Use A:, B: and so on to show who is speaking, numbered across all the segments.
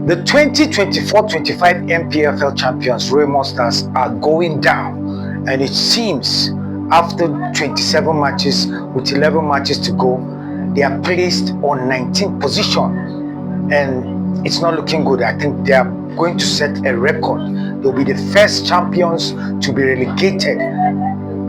A: The 2024-25 MPFL champions, Remo Stars, are going down, and it seems after 27 matches with 11 matches to go, they are placed on 19th position, and it's not looking good. I think they are going to set a record. They'll be the first champions to be relegated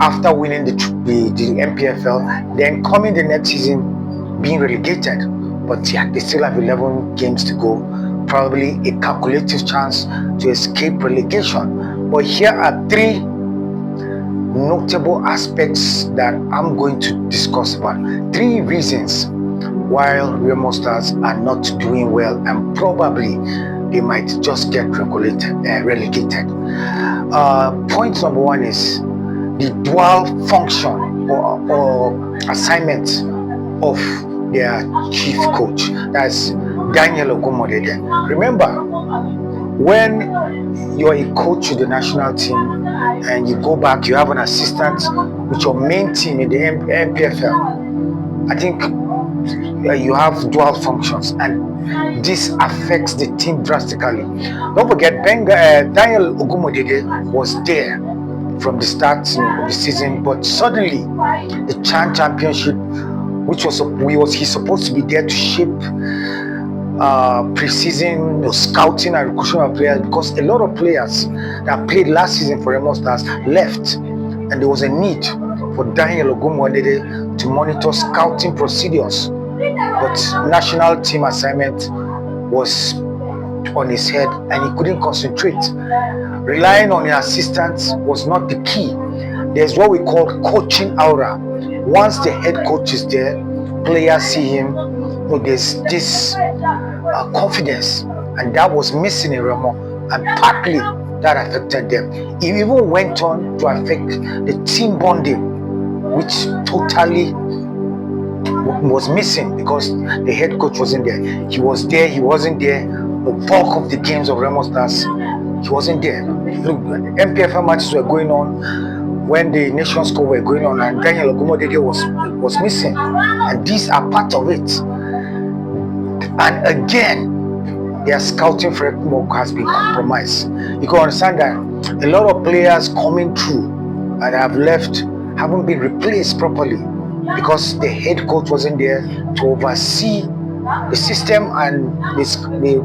A: after winning the MPFL, then coming the next season being relegated. But yeah, they still have 11 games to go. Probably a calculative chance to escape relegation. But here are three notable aspects that I'm going to discuss about. Three reasons why Remo Stars are not doing well, and probably they might just get relegated. Point number one is the dual function or assignment of their chief coach. That's Daniel Ogumodede. Remember, when you're a coach to the national team and you go back, you have an assistant with your main team in the MPFL. I think you have dual functions, and this affects the team drastically. Don't forget, Daniel Ogumodede was there from the start of the season, but suddenly the Chan Championship, which was he's supposed to be there to shape pre-season scouting and recruitment of players, because a lot of players that played last season for Remo Stars left, and there was a need for Daniel Ogumodede to monitor scouting procedures. But national team assignment was on his head, and he couldn't concentrate. Relying on an assistant was not the key. There's what we call coaching aura. Once the head coach is there, players see him. There's this confidence, and that was missing in Remo, and partly that affected them. It even went on to affect the team bonding, which totally was missing because the head coach wasn't there. He was there, he wasn't there. The bulk of the games of Remo Stars, he wasn't there. Look, MPFL matches were going on when the Nations Cup were going on, and Daniel Ogumodede was missing, and these are part of it. And again, their scouting framework has been compromised. You can understand that a lot of players coming through and have left haven't been replaced properly because the head coach wasn't there to oversee the system and the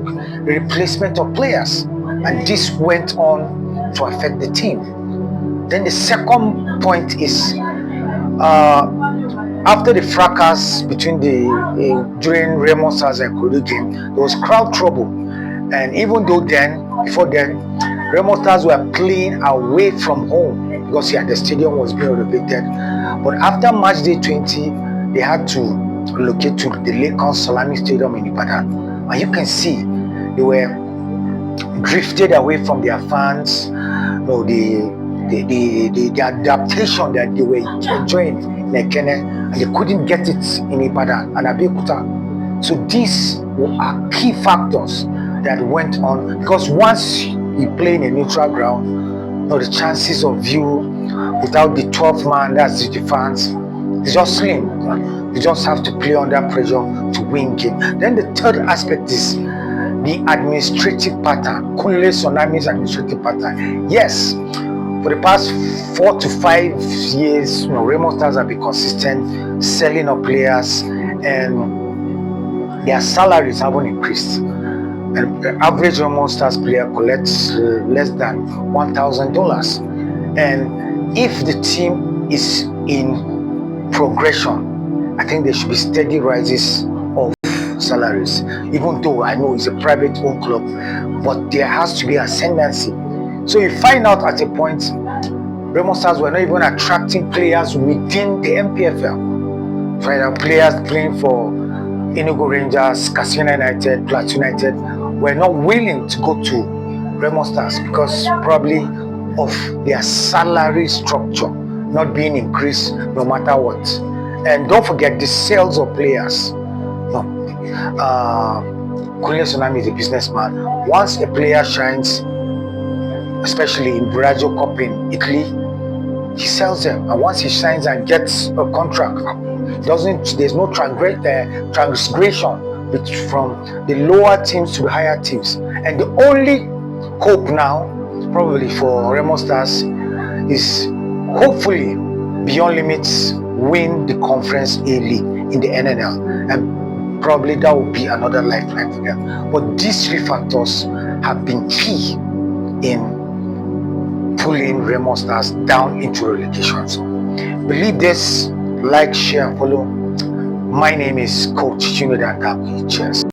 A: replacement of players, and this went on to affect the team. Then the second point is after the fracas between during Remo Stars and Kodu game, there was crowd trouble, and even though before then, Remo Stars were playing away from home because the stadium was being renovated. But after match day 20, they had to relocate to the Lakon Salami Stadium in Ibadan, and you can see they were drifted away from their fans. The adaptation that they were enjoying in Ekene, and they couldn't get it in Ibadan and Abeokuta. So these are key factors that went on, because once you play in a neutral ground, the chances of you without the 12th man, that's the fans, it's just slim. You just have to play under pressure to win game. Then the third aspect is the administrative pattern, Kunle Tsunami's administrative pattern. Yes, for the past 4 to 5 years, Remo Stars have been consistent selling of players, and their salaries haven't increased. And the average Remo Stars player collects less than $1,000. And if the team is in progression, I think there should be steady rises of salaries. Even though I know it's a private-owned club, but there has to be ascendancy. So you find out at a point, Remo Stars were not even attracting players within the MPFL. Find out players playing for Enugu Rangers, Katsina United, Plateau United were not willing to go to Remo Stars because probably of their salary structure not being increased no matter what. And don't forget the sales of players. Kunle Tsunami is a businessman. Once a player shines, especially in Brazil Cup in Italy, he sells them, and once he signs and gets a contract, there's no transgression from the lower teams to the higher teams. And the only hope now, probably for Remo Stars, is hopefully Beyond Limits win the Conference A League in the NNL, and probably that will be another lifeline for them. But these three factors have been key in pulling Remo Stars down into relegation. So believe this, like, share, and follow. My name is Coach Junod Cheers.